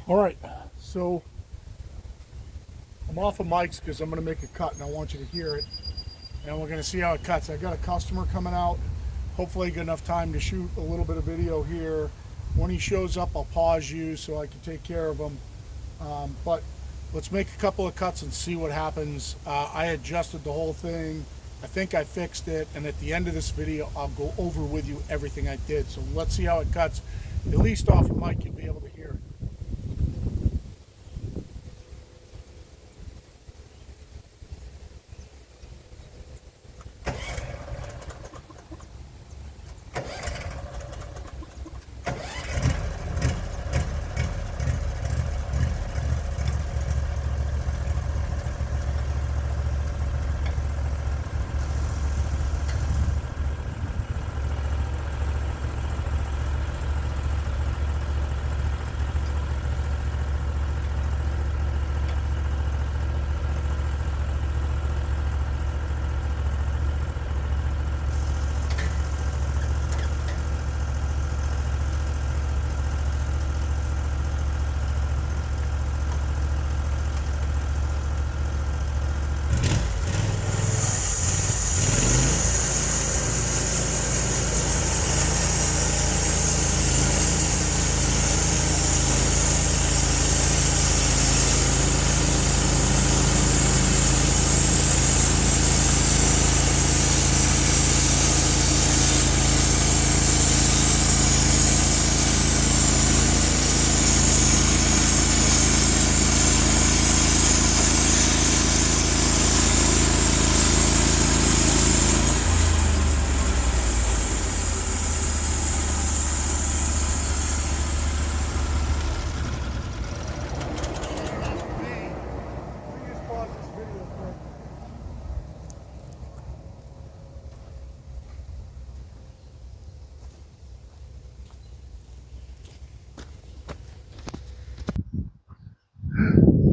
All right, so I'm off of mics because I'm going to make a cut and I want you to hear it. And we're going to see how it cuts. I got a customer coming out. Hopefully, get enough time to shoot a little bit of video here. When he shows up, I'll pause you so I can take care of him. But let's make a couple of cuts and see what happens. I adjusted the whole thing. I think I fixed it. And at the end of this video, I'll go over with you everything I did. So let's see how it cuts. At least off of mic, you'll be able to hear it.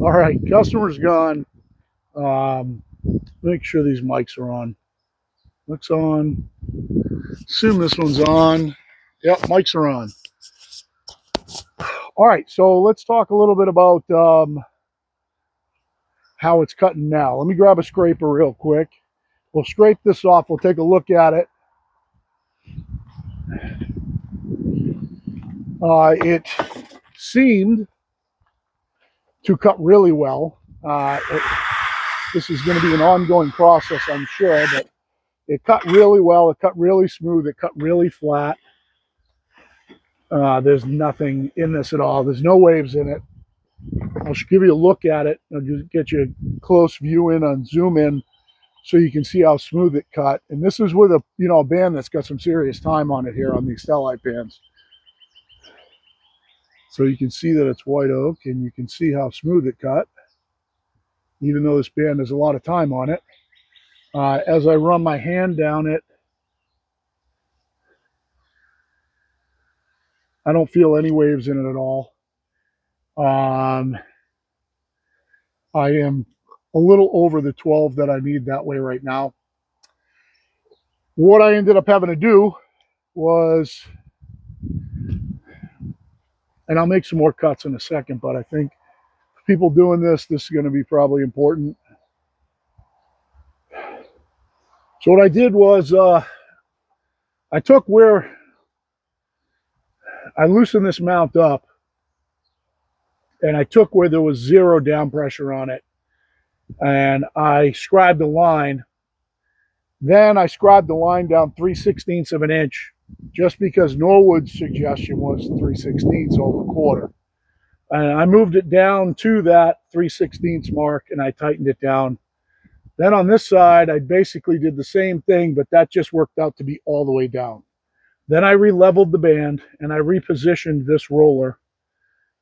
All right, customer's gone. Make sure these mics are on. Looks on. Assume this one's on. Yep, mics are on. All right, so let's talk a little bit about how it's cutting now. Let me grab a scraper real quick. We'll scrape this off. We'll take a look at it. It seemed to cut really well. This is going to be an ongoing process, I'm sure, but it cut really well. It cut really smooth. It cut really flat. There's nothing in this at all. There's no waves in it. I'll give you a look at it. I'll just get you a close view in on zoom in so you can see how smooth it cut. And this is with a band that's got some serious time on it here on these Stellite bands. So you can see that it's white oak and you can see how smooth it cut, even though this band has a lot of time on it. As I run my hand down it, I don't feel any waves in it at all. I am a little over the 12 that I need that way right now. What I ended up having to do was, and I'll make some more cuts in a second, but I think for people doing this is going to be probably important. So what I did was I took where I loosened this mount up and I took where there was zero down pressure on it and I scribed a line. Then I scribed the line down 3/16 of an inch just because Norwood's suggestion was 3/16 over a quarter. And I moved it down to that 3/16 mark and I tightened it down. Then on this side, I basically did the same thing, but that just worked out to be all the way down. Then I re-leveled the band and I repositioned this roller.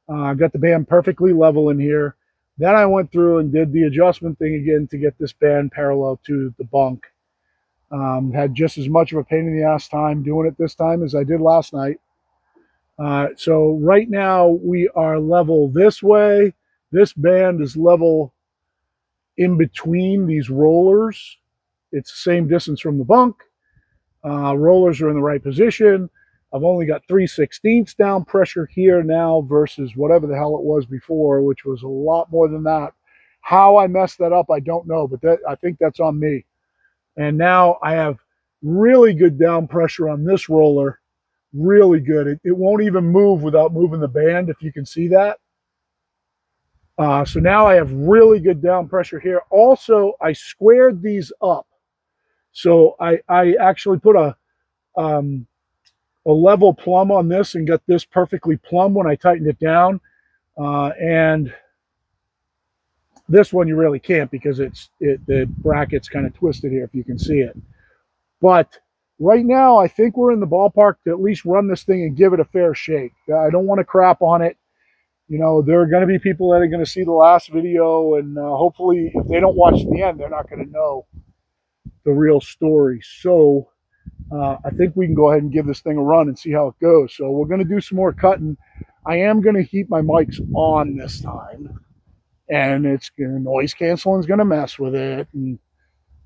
I got the band perfectly level in here. Then I went through and did the adjustment thing again to get this band parallel to the bunk. Had just as much of a pain in the ass time doing it this time as I did last night. So right now we are level this way. This band is level in between these rollers. It's the same distance from the bunk. Rollers are in the right position. I've only got 3/16 down pressure here now versus whatever the hell it was before, which was a lot more than that. How I messed that up, I don't know, but I think that's on me. And now I have really good down pressure on this roller, really good. It won't even move without moving the band, if you can see that. So now I have really good down pressure here. Also, I squared these up. So I actually put a level plumb on this and got this perfectly plumb when I tightened it down. And this one you really can't because the bracket's kind of twisted here if you can see it. But right now I think we're in the ballpark to at least run this thing and give it a fair shake. I don't want to crap on it. You know, there are going to be people that are going to see the last video, and hopefully if they don't watch the end, they're not going to know the real story. So I think we can go ahead and give this thing a run and see how it goes. So we're going to do some more cutting. I am going to keep my mics on this time, and it's noise canceling is going to mess with it, and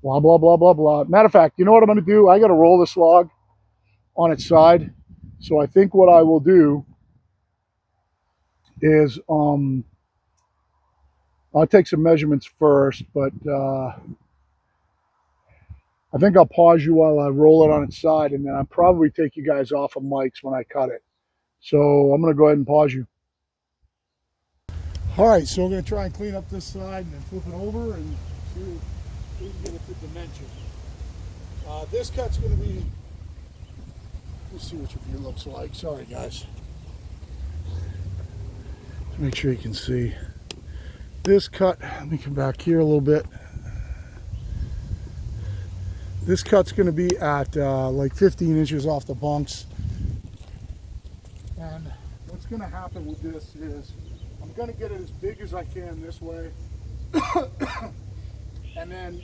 blah, blah, blah, blah, blah. Matter of fact, you know what I'm going to do? I got to roll this log on its side. So I think what I will do is I'll take some measurements first, but I think I'll pause you while I roll it on its side, and then I'll probably take you guys off of mics when I cut it. So I'm going to go ahead and pause you. All right, so I'm going to try and clean up this side and then flip it over and see if we can get it to dimension. This cut's going to be, let's see what your view looks like. Sorry, guys. Make sure you can see. This cut, let me come back here a little bit. This cut's going to be at like 15 inches off the bunks. And what's going to happen with this is I'm going to get it as big as I can this way. And then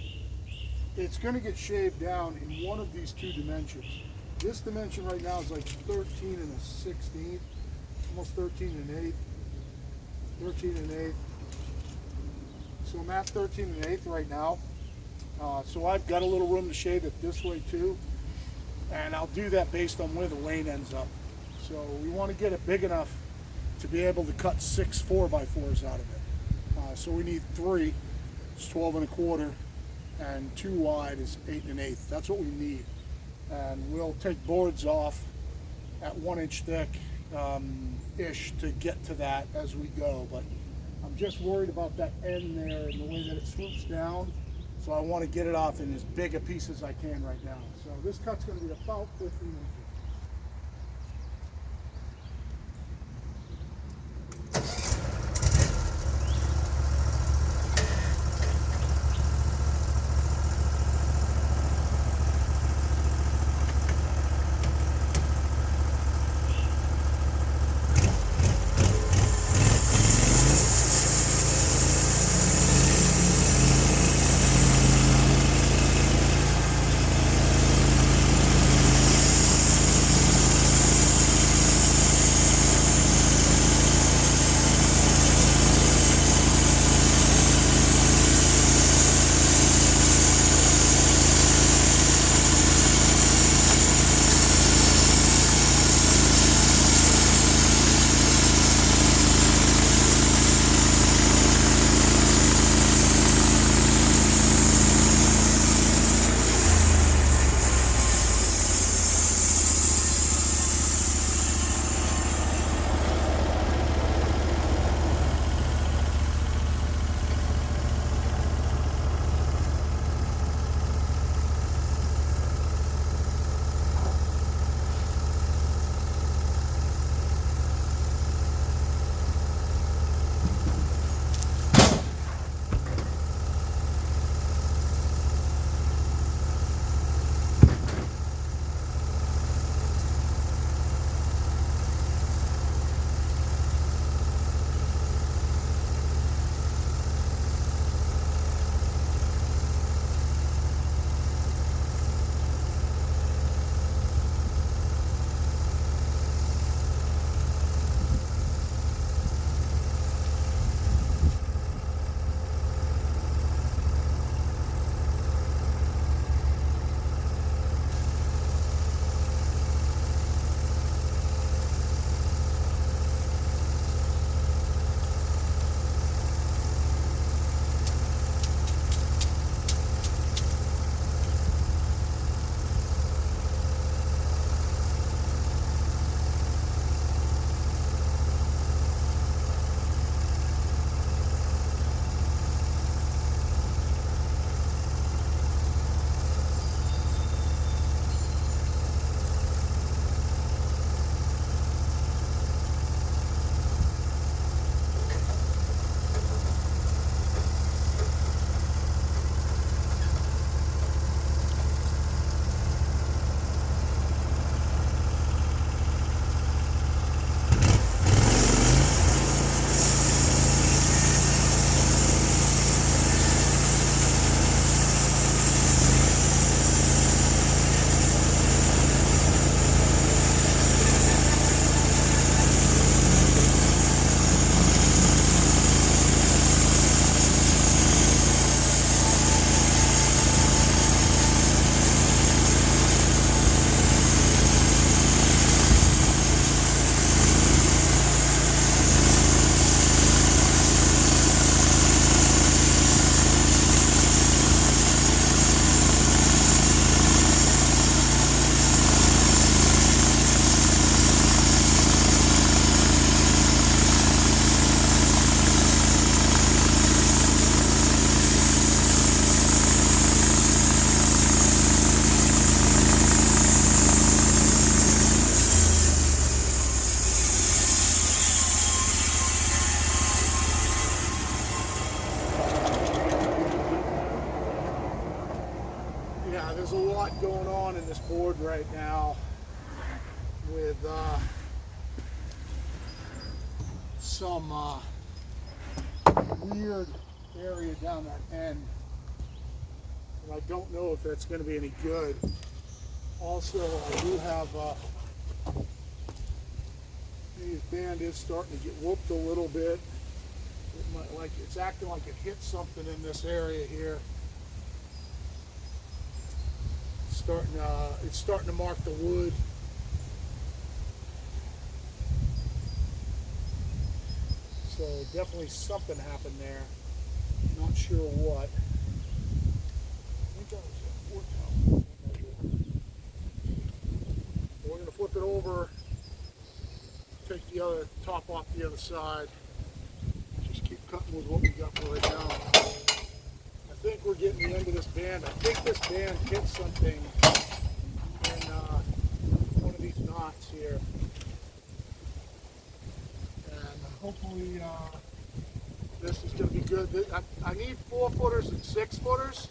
it's going to get shaved down in one of these two dimensions. This dimension right now is like 13 1/16, almost 13 1/8. 13 1/8. So I'm at 13 1/8 right now. So I've got a little room to shave it this way too. And I'll do that based on where the lane ends up. So we want to get it big enough to be able to cut 6 4x4s out of it. So we need 3, it's 12 1/4, and 2 wide is 8 1/8. That's what we need. And we'll take boards off at 1 inch thick ish to get to that as we go. But I'm just worried about that end there and the way that it swoops down. So I want to get it off in as big a piece as I can right now. So this cut's going to be about 15 inches. going on in this board right now with some weird area down that end. And I don't know if that's going to be any good. Also, I do have this band is starting to get whooped a little bit. It's acting like it hit something in this area here. It's starting to mark the wood. So definitely something happened there. Not sure what. I think that was a 4 pound. We're going to flip it over, take the other top off the other side. Just keep cutting with what we got for right now. I think we're getting the end of this band. I think this band hit something in one of these knots here. And hopefully this is going to be good. I need 4-footers and 6-footers.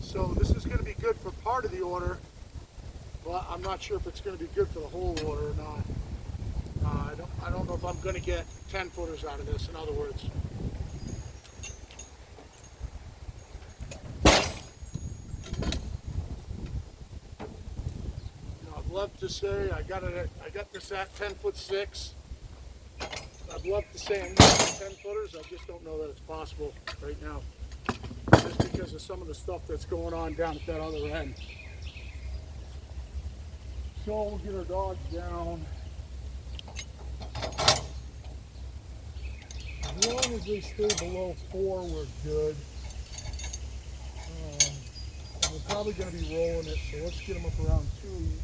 So this is going to be good for part of the order, but I'm not sure if it's going to be good for the whole order or not. I don't know if I'm going to get 10-footers out of this, in other words. I'd love to say I got this at 10'6". I'd love to say I'm going to get 10-footers. I just don't know that it's possible right now, just because of some of the stuff that's going on down at that other end. So we'll get our dogs down. As long as they stay below 4, we're good. We're probably going to be rolling it, so let's get them up around 2 each.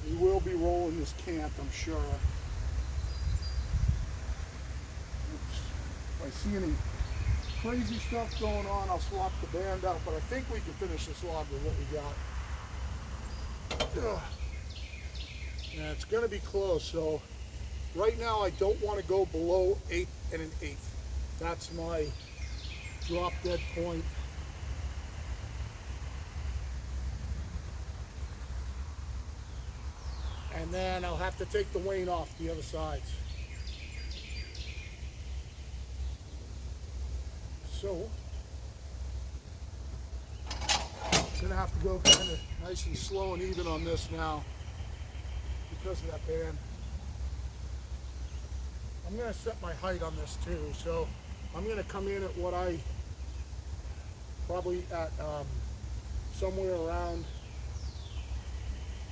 We will be rolling this camp, I'm sure. If I see any crazy stuff going on, I'll swap the band out, but I think we can finish this log with what we got. Ugh. Yeah, it's going to be close, so right now I don't want to go below 8 1/8. That's my drop dead point. And then I'll have to take the wane off the other sides. So, I'm gonna have to go kind of nice and slow and even on this now because of that band. I'm gonna set my height on this too, so I'm gonna come in at what I probably at somewhere around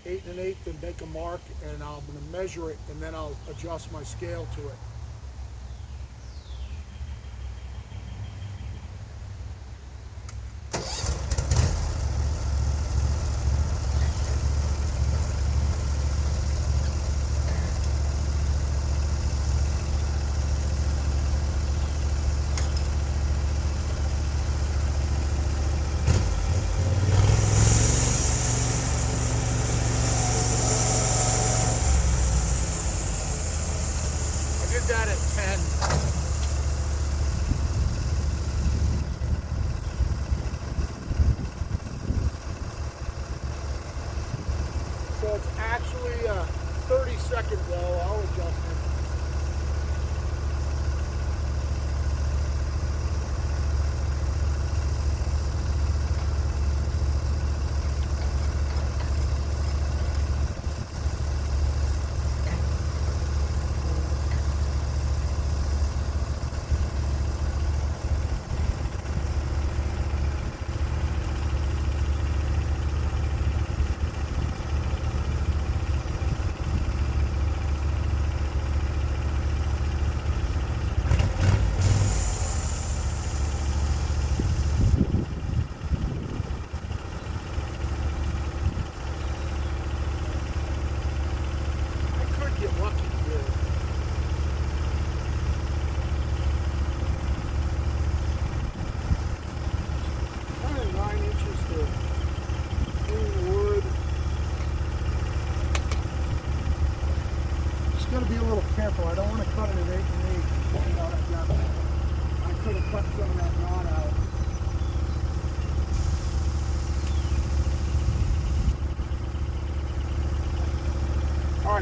8 1/8 and make a mark, and I'm gonna measure it, and then I'll adjust my scale to it. That at 10. So it's actually 30 seconds though. I'll adjust it.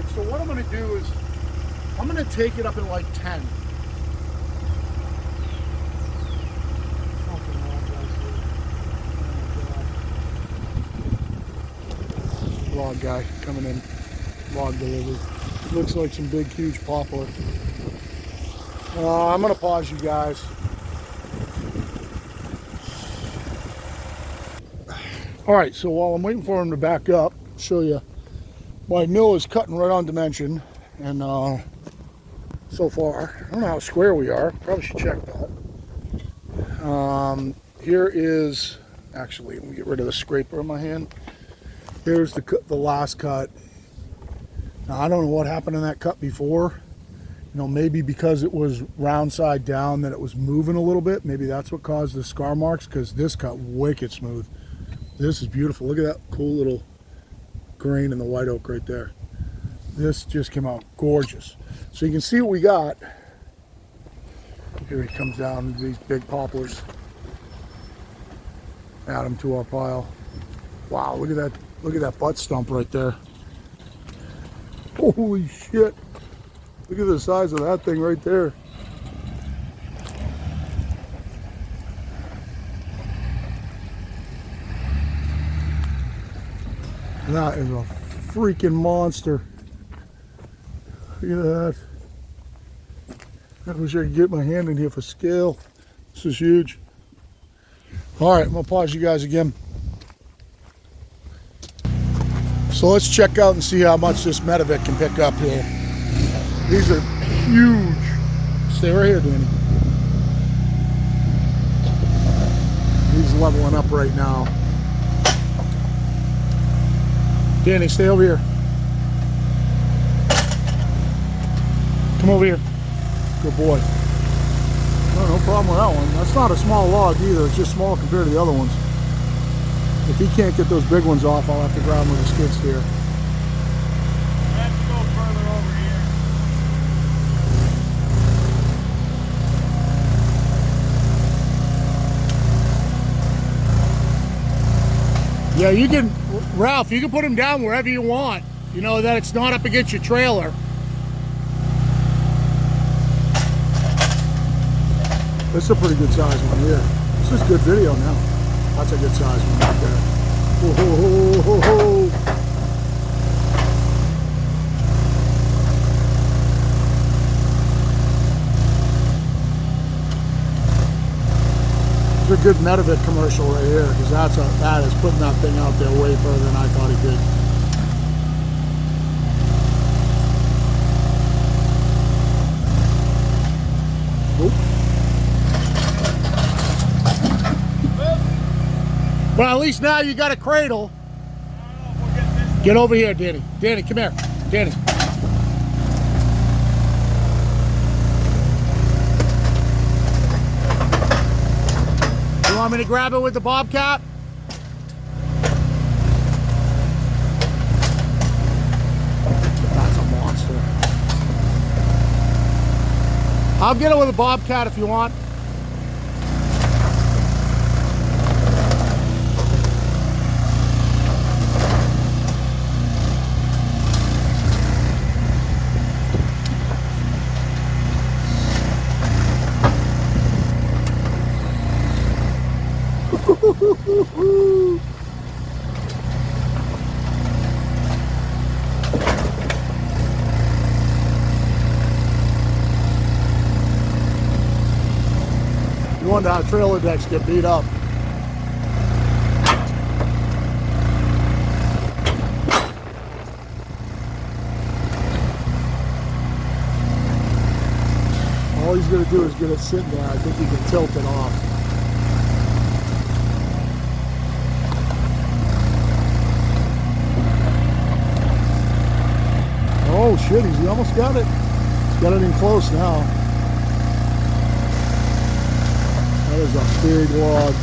right, so what I'm going to do is I'm going to take it up in like 10. Log guy coming in, log delivery. Looks like some big, huge poplar. I'm going to pause you guys. All right, so while I'm waiting for him to back up, show you my mill is cutting right on dimension, and so far, I don't know how square we are. Probably should check that. Here is, actually, let me get rid of the scraper in my hand. Here's the last cut. Now, I don't know what happened in that cut before. You know, maybe because it was round side down that it was moving a little bit. Maybe that's what caused the scar marks, because this cut wicked smooth. This is beautiful. Look at that cool little grain in the white oak right there. This just came out gorgeous. So you can see what we got. Here he comes down, these big poplars. Add them to our pile. Wow, look at that. Look at that butt stump right there. Holy shit. Look at the size of that thing right there. That is a freaking monster. Look at that. I wish I could get my hand in here for scale. This is huge. All right, I'm gonna pause you guys again. So let's check out and see how much this Medivac can pick up here. These are huge. Stay right here, Danny. He's leveling up right now. Danny, stay over here. Come over here. Good boy. No problem with that one. That's not a small log either. It's just small compared to the other ones. If he can't get those big ones off, I'll have to grab him with a skid steer. Let's go further over here. Yeah, you can, Ralph, you can put him down wherever you want. You know, that it's not up against your trailer. This is a pretty good size one here. This is good video now. That's a good size one right there. Whoa, whoa, whoa, whoa, whoa. It's a good Medivac commercial right here, because that is putting that thing out there way further than I thought he could. Well, at least now you got a cradle. Get over here, Danny. Danny, come here. Danny. You want me to grab it with the bobcat? That's a monster. I'll get it with a bobcat if you want. You wonder how trailer decks get beat up. All he's going to do is get it sitting there. I think he can tilt it off. Oh shit, he almost got it. He's got it in close now. That is a big log.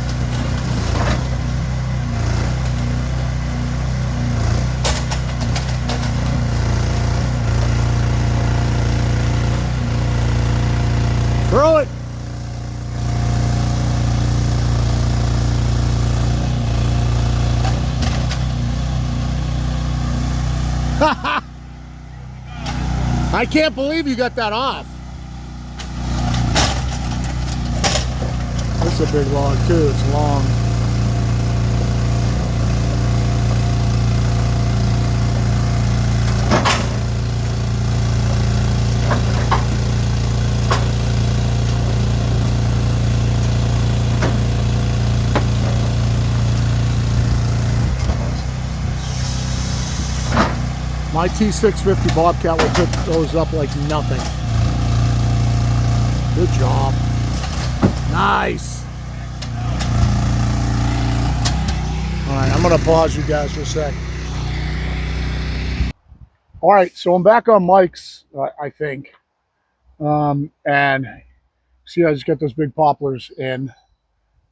Throw it. I can't believe you got that off. This is a big log too, it's long. My T650 Bobcat will pick those up like nothing. Good job. Nice. All right, I'm gonna pause you guys for a sec. All right, so I'm back on mics, I think. And see, I just got those big poplars in.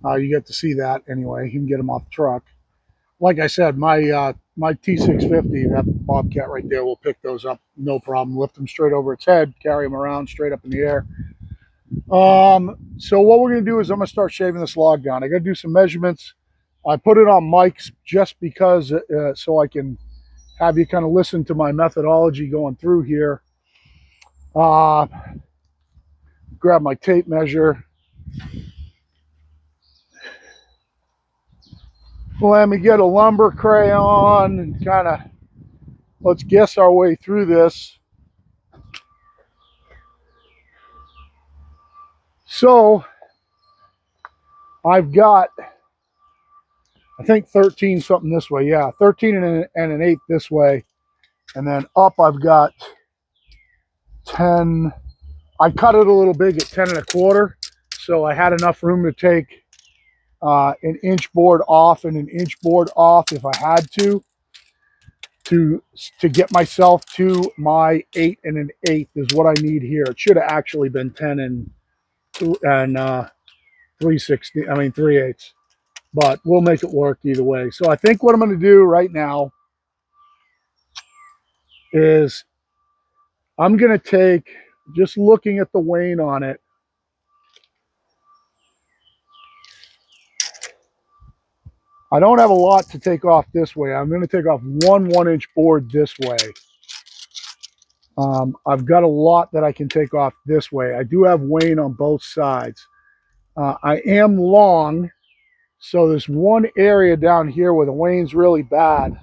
You get to see that anyway. You can get them off the truck. Like I said, my my T650, that Bobcat right there, will pick those up, no problem. Lift them straight over its head, carry them around straight up in the air. So what we're gonna do is I'm gonna start shaving this log down. I gotta do some measurements. I put it on mics just because so I can have you kind of listen to my methodology going through here. Grab my tape measure. Let me get a lumber crayon and kind of let's guess our way through this. So I've got, I think 13 something this way. Yeah, 13 and an eighth this way. And then up I've got 10. I cut it a little big at 10 and a quarter. So I had enough room to take an inch board off and an inch board off if I had to get myself to my 8 and an eighth is what I need here. It should have actually been 10 and 3/8, but we'll make it work either way. So I think what I'm going to do right now is I'm going to take, just looking at the wane on it, I don't have a lot to take off this way. I'm going to take off one 1-inch board this way. I've got a lot that I can take off this way. I do have wane on both sides. I am long, so there's one area down here where the wane's really bad.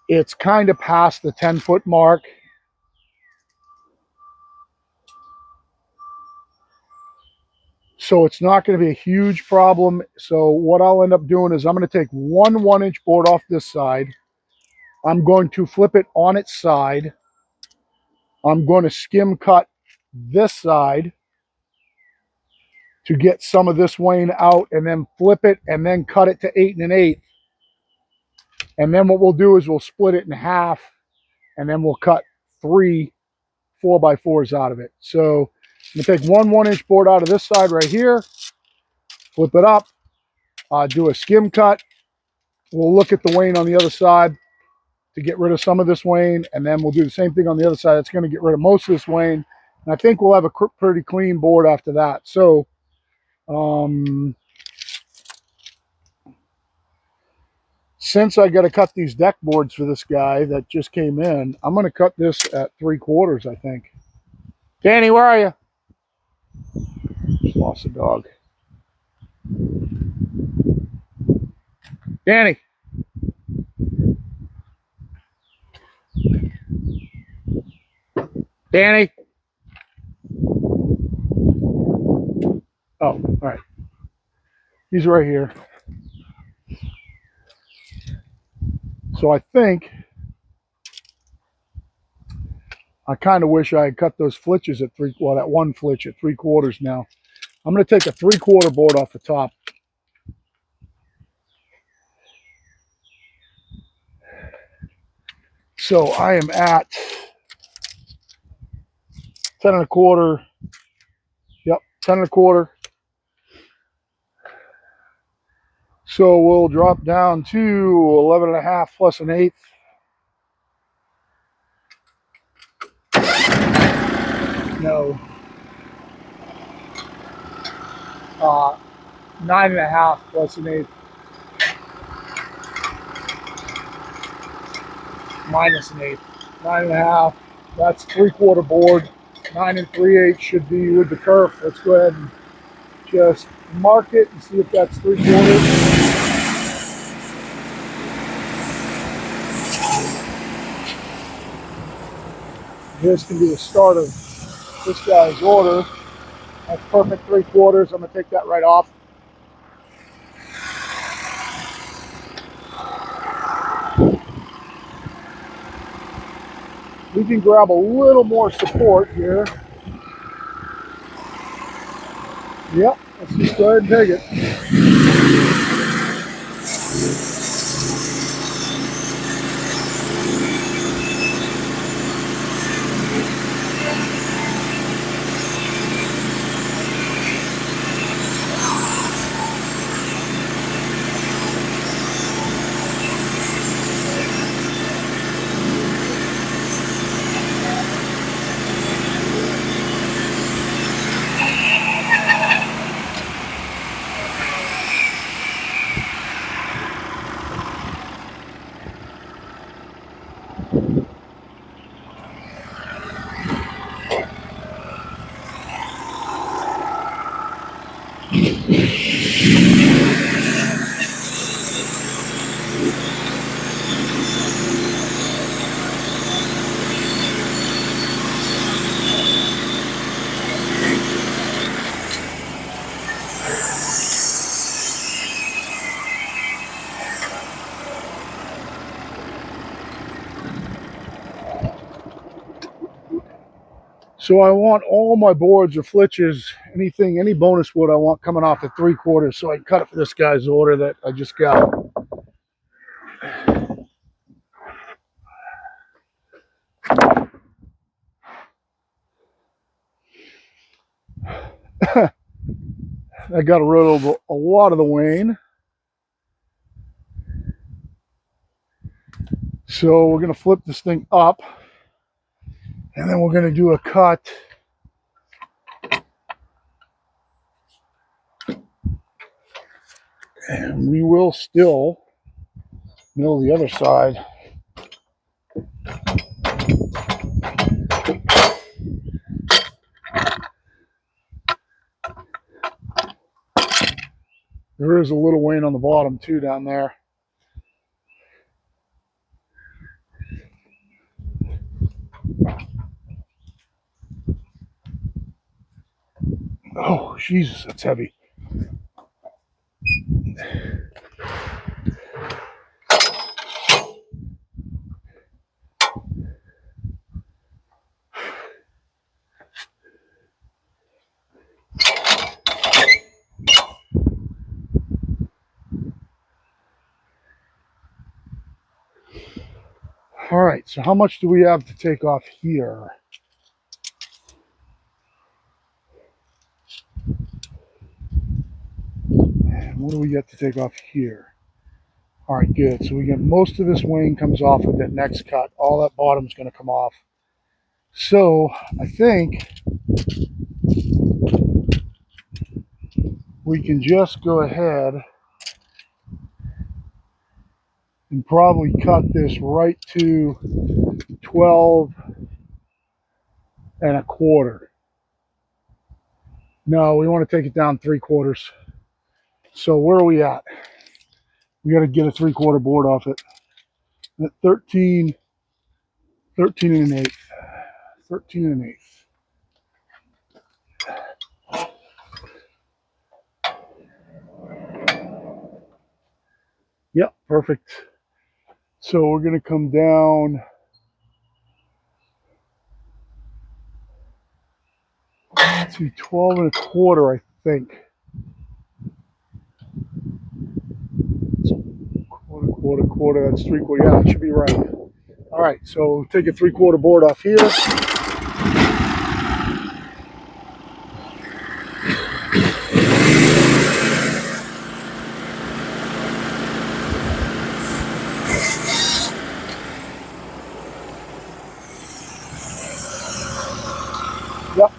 It's kind of past the 10-foot mark. So it's not going to be a huge problem. So what I'll end up doing is I'm going to take one 1-inch board off this side. I'm going to flip it on its side. I'm going to skim cut this side to get some of this wane out, and then flip it and then cut it to 8 and an eighth. And then what we'll do is we'll split it in half, and then we'll cut 3 4x4s out of it. So I'm going to take one 1-inch board out of this side right here, flip it up, do a skim cut. We'll look at the wane on the other side to get rid of some of this wane, and then we'll do the same thing on the other side. It's going to get rid of most of this wane, and I think we'll have a pretty clean board after that. So since I got to cut these deck boards for this guy that just came in, I'm going to cut this at 3/4, I think. Danny, where are you? Just lost a dog. Danny. Danny. Oh, all right. He's right here. So I think I kind of wish I had cut those flitches at that one flitch at 3/4 now. I'm going to take a 3/4 board off the top. So I am at 10 1/4. Yep, 10 1/4. So we'll drop down to 11 1/2 plus an eighth. No. 9 1/2 plus an eighth. minus an eighth. 9.5. That's 3/4 board. 9 3/8 should be with the kerf. Let's go ahead and just mark it and see if that's 3/4. This can be the start of this guy's order. That's perfect 3/4. I'm going to take that right off. We can grab a little more support here. Yep, let's just go ahead and take it. So I want all my boards or flitches, any bonus wood I want coming off at 3/4, so I can cut it for this guy's order that I just got. I got rid of a lot of the wane. So we're going to flip this thing up, and then we're going to do a cut. And we will still mill the other side. There is a little wane on the bottom too down there. Oh, Jesus, that's heavy. All right, so how much do we have to take off here? And what do we get to take off here? All right, good. So we get most of this wane comes off with that next cut. All that bottom's going to come off. So I think we can just go ahead and probably cut this right to 12.25. No, we want to take it down 3/4. So where are we at? We got to get a 3/4 board off it. At 13 1/8. 13 1/8. Yep, perfect. So we're going to come down to 12.25, I think. Quarter, that's 3/4. Yeah, that should be right. All right, so take a 3/4 board off here. Yep.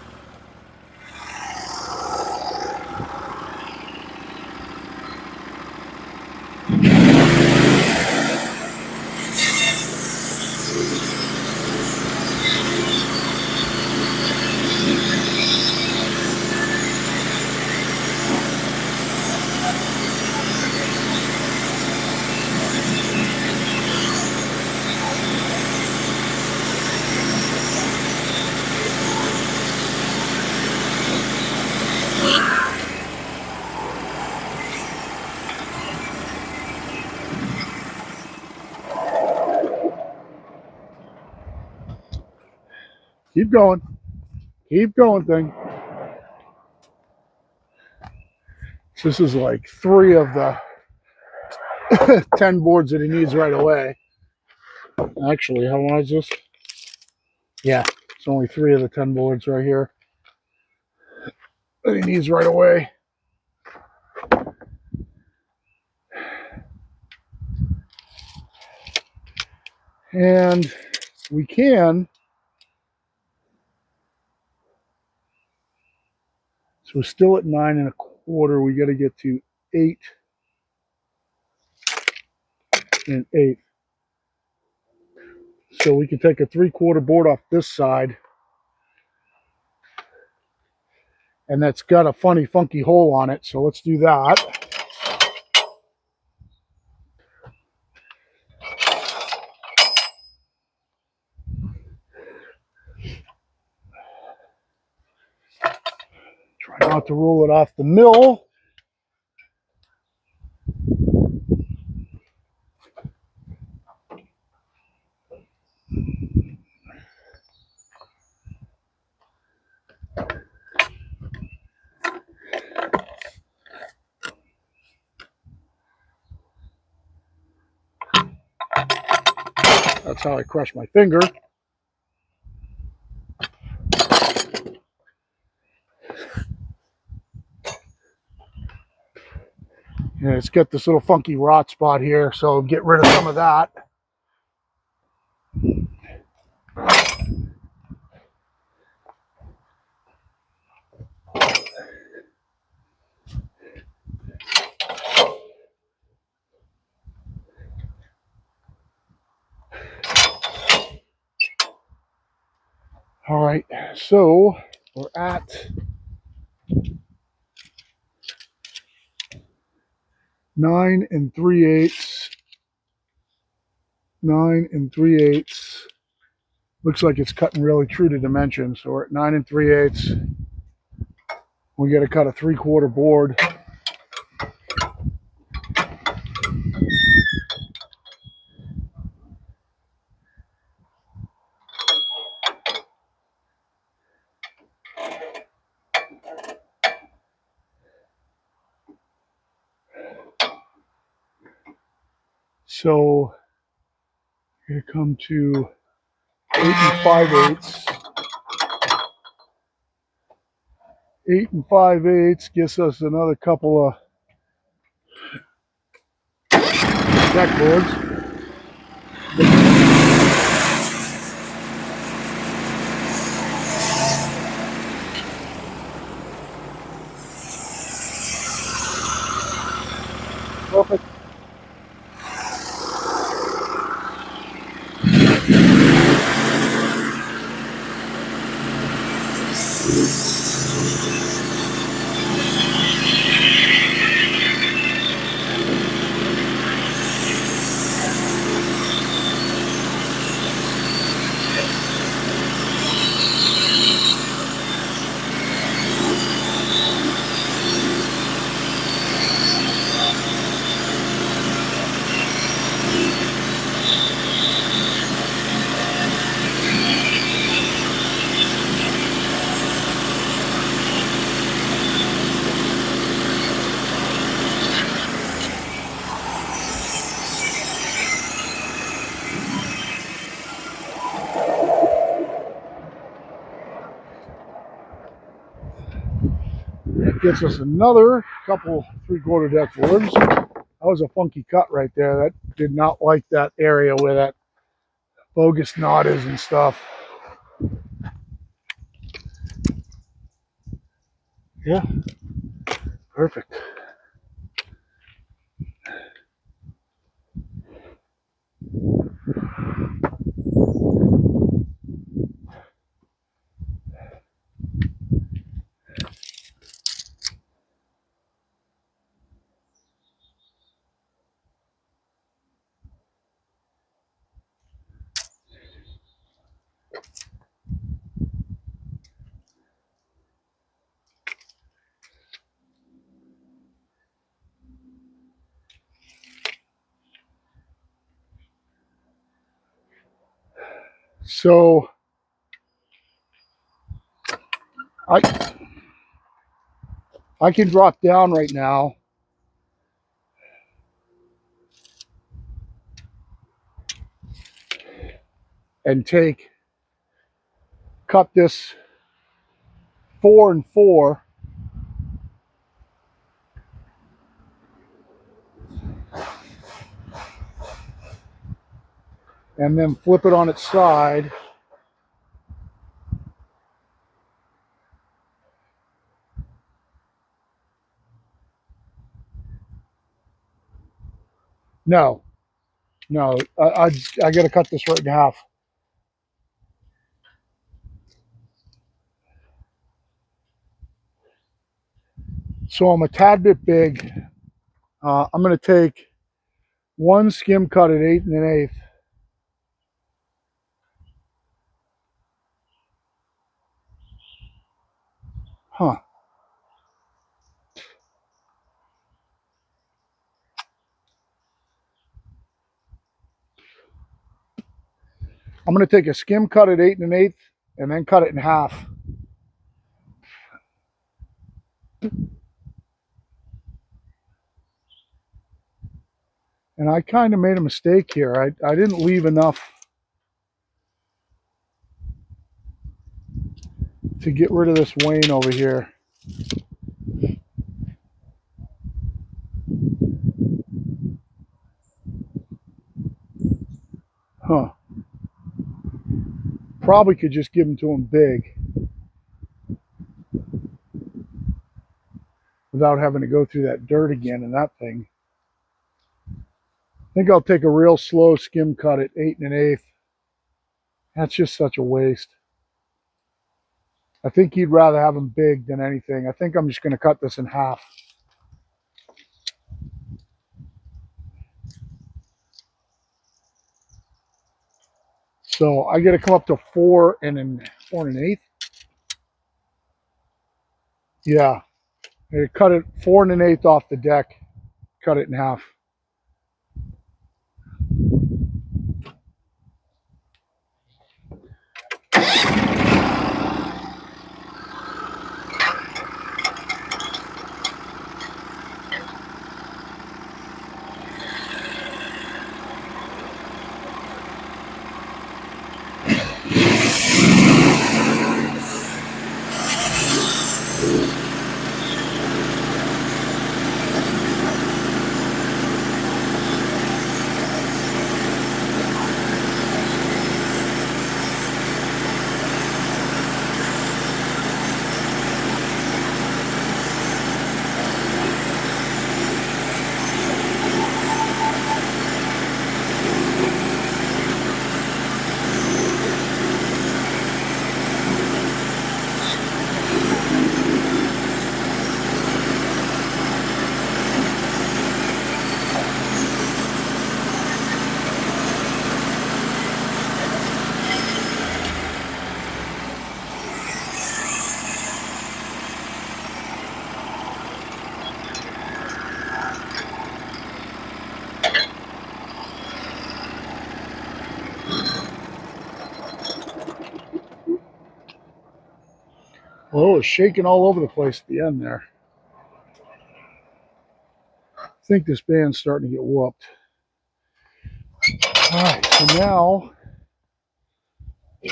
Keep going. Keep going, thing. This is like 3 of the 10 boards that he needs right away. Actually, how long is this? Yeah, it's only 3 of the 10 boards right here that he needs right away. And we can, so we're still at 9 1/4. We got to get to 8 1/8. So we can take a 3/4 board off this side, and that's got a funny, funky hole on it. So let's do that. Try not to roll it off the mill. That's how I crush my finger. And it's got this little funky rot spot here, so get rid of some of that. All right, so we're at 9 3/8. 9 3/8. Looks like it's cutting really true to dimensions. So we're at 9 3/8. We got to cut a 3/4 board. So we're going to come to 8 5/8. 8 5/8 gets us another couple of deck boards. Perfect. That gets us another couple 3/4 deck boards. That was a funky cut right there. That did not like that area where that bogus knot is and stuff. Yeah, perfect. So I can drop down right now and cut this 4 and 4, and then flip it on its side. No, no, I got to cut this right in half. So I'm a tad bit big. I'm going to take one skim cut at 8 1/8. Huh. I'm going to take a skim cut at 8 1/8 and then cut it in half. And I kind of made a mistake here. I didn't leave enough to get rid of this wane over here. Huh. Probably could just give them to him big without having to go through that dirt again and that thing. I think I'll take a real slow skim cut at 8 1/8. That's just such a waste. I think he'd rather have them big than anything. I think I'm just going to cut this in half. So I got to come up to 4 1/8. Yeah, I cut it 4 1/8 off the deck. Cut it in half. Oh, it was shaking all over the place at the end there. I think this band's starting to get whooped. All right, so now I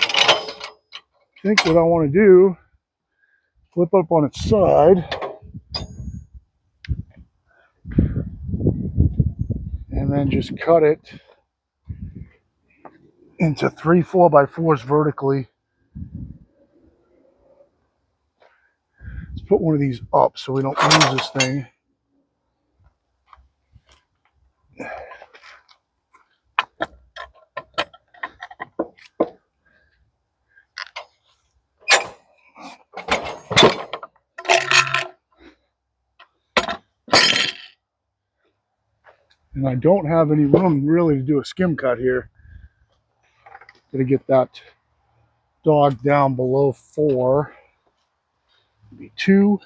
think what I want to do, flip up on its side, and then just cut it into 3 4x4s vertically. Let's put one of these up so we don't lose this thing. And I don't have any room really to do a skim cut here. Got to get that dog down below 4. Maybe 2.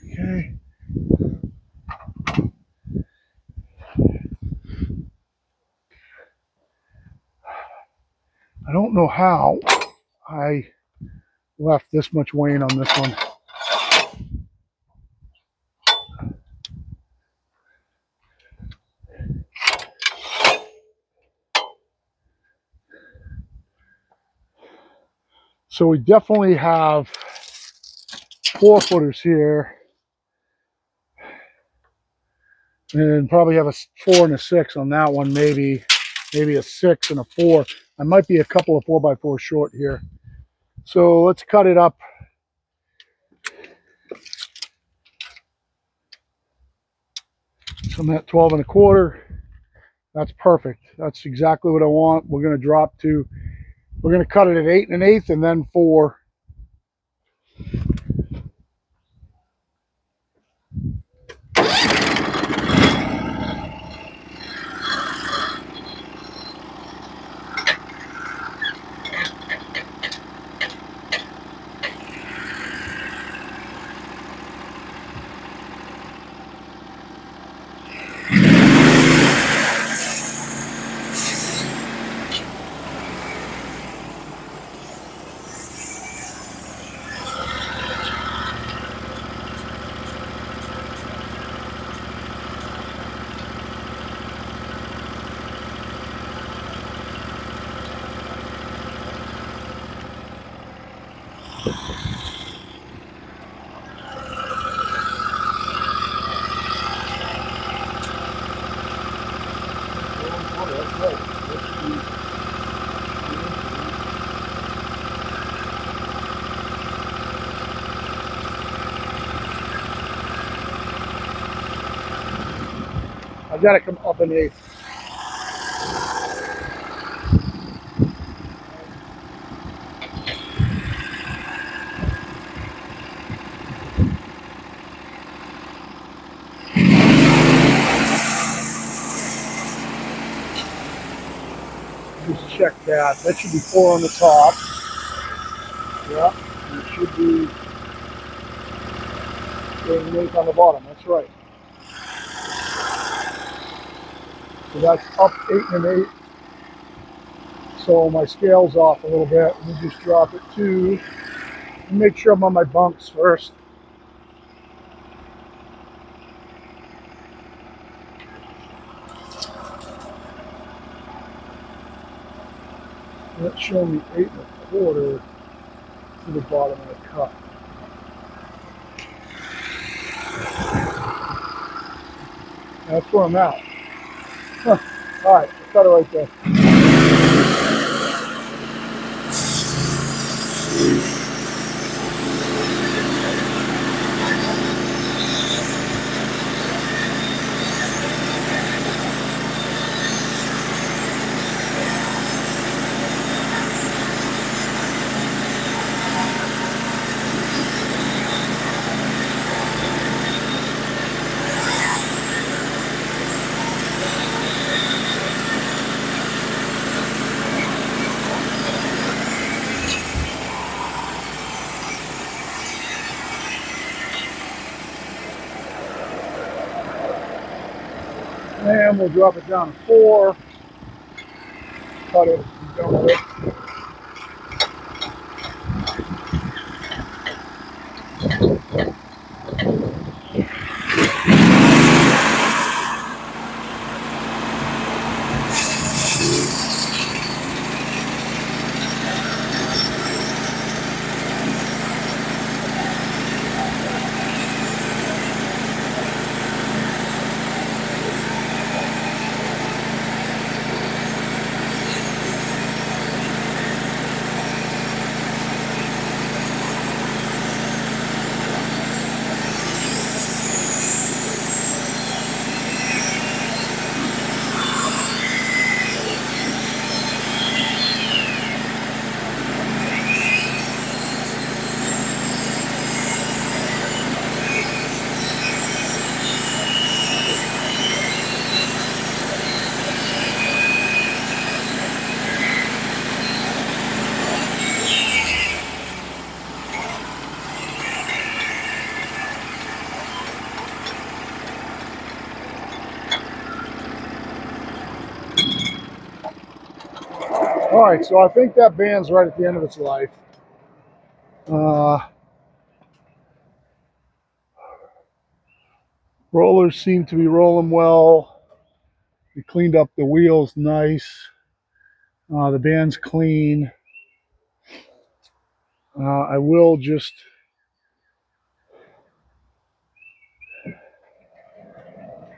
Okay. I don't know how I left this much weight on this one. So we definitely have 4-footers here, and probably have a 4 and a 6 on that one, maybe a 6 and a 4. I might be a couple of 4x4 short here. So let's cut it up. So I'm at 12 1/4. That's perfect. That's exactly what I want. We're going to cut it at 8 1/8 and then 4. I've got to come up an 8. Just check that. That should be 4 on the top. Yeah, and it should be 8 1/8 on the bottom. That's right. So that's up 8 1/8. So my scale's off a little bit. Let me just drop it to, make sure I'm on my bunks first. Let's show me 8 1/4 to the bottom of the cup. That's where I'm at. Huh. All right, I'll cut it right there. And we'll drop it down to 4. Cut it. Be done with it. All right, so I think that band's right at the end of its life. Rollers seem to be rolling well. We cleaned up the wheels nice. The band's clean. I will just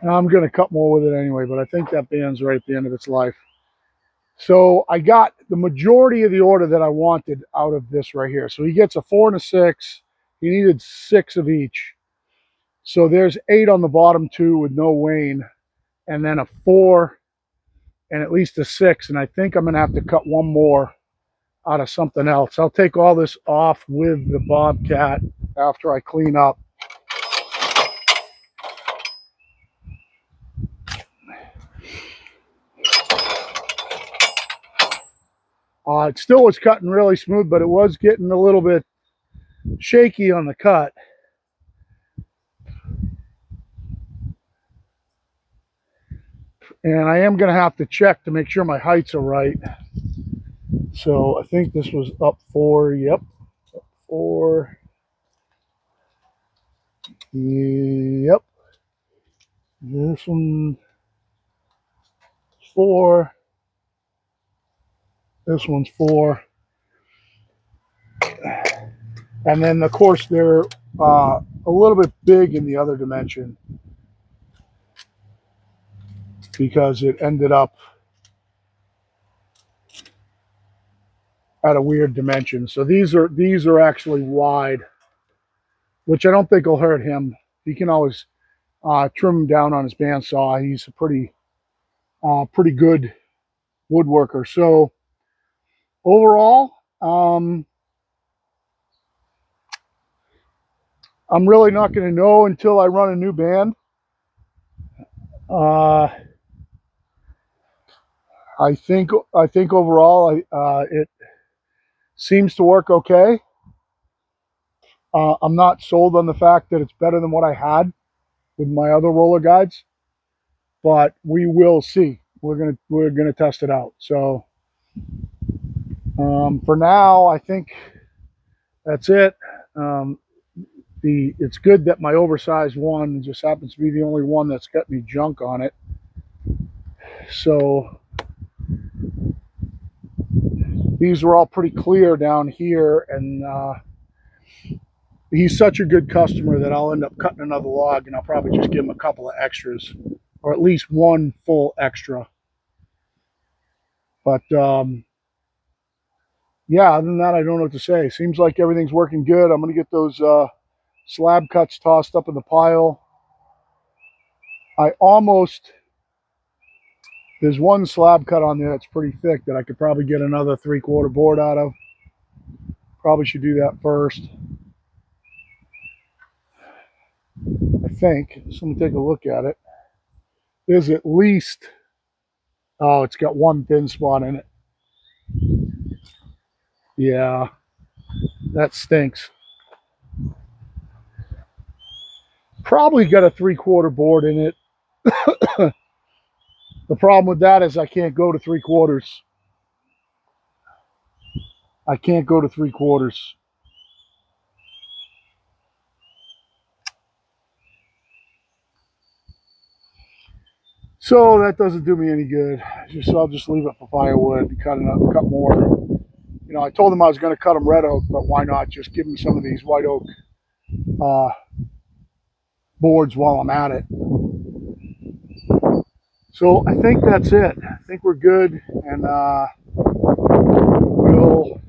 I'm going to cut more with it anyway, but I think that band's right at the end of its life. So I got the majority of the order that I wanted out of this right here. So he gets a 4 and a 6. He needed 6 of each. So there's 8 on the bottom two with no wane, and then a 4 and at least a 6. And I think I'm going to have to cut one more out of something else. I'll take all this off with the Bobcat after I clean up. It still was cutting really smooth, but it was getting a little bit shaky on the cut. And I am going to have to check to make sure my heights are right. So I think this was up 4. Yep. Up 4. Yep. This one 4. This one's 4. And then, of course, they're a little bit big in the other dimension because it ended up at a weird dimension. So these are actually wide, which I don't think will hurt him. He can always trim him down on his bandsaw. He's a pretty good woodworker. So overall, I'm really not going to know until I run a new band. I think overall it seems to work okay. I'm not sold on the fact that it's better than what I had with my other roller guides, but we will see. We're gonna test it out. So for now, I think that's it. It's good that my oversized one just happens to be the only one that's got any junk on it. So these were all pretty clear down here, and he's such a good customer that I'll end up cutting another log, and I'll probably just give him a couple of extras, or at least one full extra. But yeah, other than that, I don't know what to say. Seems like everything's working good. I'm going to get those slab cuts tossed up in the pile. There's one slab cut on there that's pretty thick that I could probably get another 3/4 board out of. Probably should do that first. I think. So let me take a look at it. There's at least, oh, it's got one thin spot in it. Yeah, that stinks. Probably got a 3/4 board in it. The problem with that is I can't go to 3/4. I can't go to 3/4. So that doesn't do me any good. I'll just leave it for firewood and cut more. You know, I told them I was going to cut them red oak, but why not just give them some of these white oak boards while I'm at it. So I think that's it. I think we're good, and we'll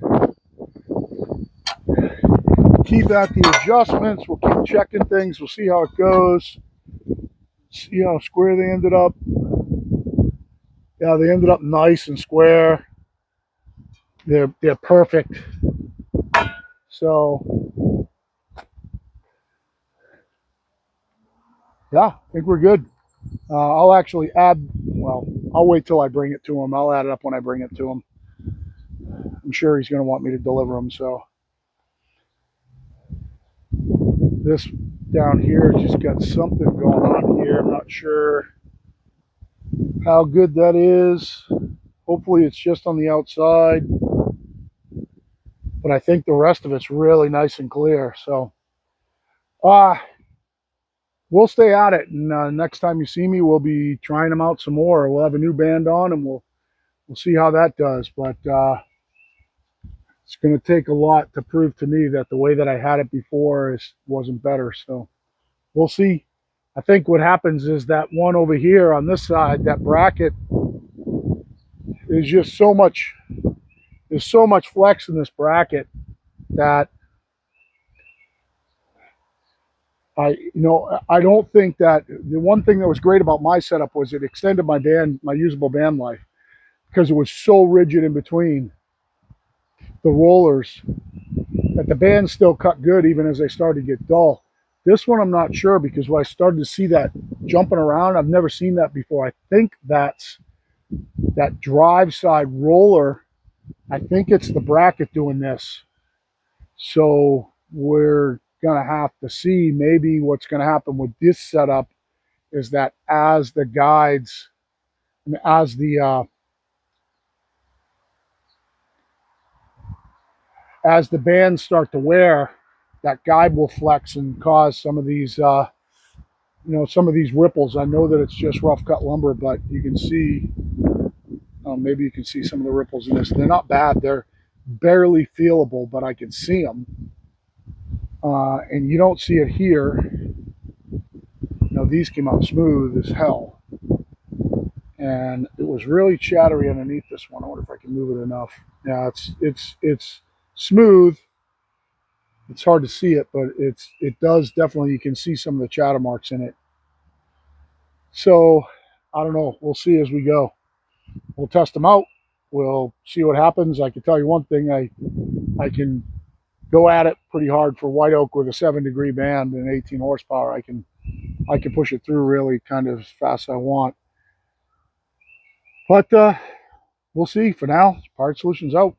keep at the adjustments. We'll keep checking things. We'll see how it goes. See how square they ended up. Yeah, they ended up nice and square. They're perfect. So yeah, I think we're good. I'll actually I'll wait till I bring it to him. I'll add it up when I bring it to him. I'm sure he's going to want me to deliver them. So this down here just got something going on here. I'm not sure how good that is. Hopefully it's just on the outside, but I think the rest of it's really nice and clear. So we'll stay at it, and next time you see me, we'll be trying them out some more. We'll have a new band on, and we'll see how that does. But it's going to take a lot to prove to me that the way that I had it before wasn't better. So we'll see. I think what happens is that one over here on this side, that bracket, is just so much. There's so much flex in this bracket that I don't think that the one thing that was great about my setup was it extended my usable band life, because it was so rigid in between the rollers that the band still cut good even as they started to get dull. This one I'm not sure, because when I started to see that jumping around, I've never seen that before. I think that's that drive side roller. I think it's the bracket doing this. So we're going to have to see. Maybe what's going to happen with this setup is that as the guides, as the bands start to wear, that guide will flex and cause some of these some of these ripples. I know that it's just rough cut lumber, but you can see, maybe you can see some of the ripples in this. They're not bad. They're barely feelable, but I can see them. And you don't see it here. These came out smooth as hell. And it was really chattery underneath this one. I wonder if I can move it enough. Yeah, it's smooth. It's hard to see it, but it does definitely, you can see some of the chatter marks in it. So I don't know. We'll see as we go. We'll test them out. We'll see what happens. I can tell you one thing. I can go at it pretty hard for white oak with a 7-degree band and 18 horsepower. I can push it through really kind of as fast as I want. But we'll see. For now, Pirate Solutions out.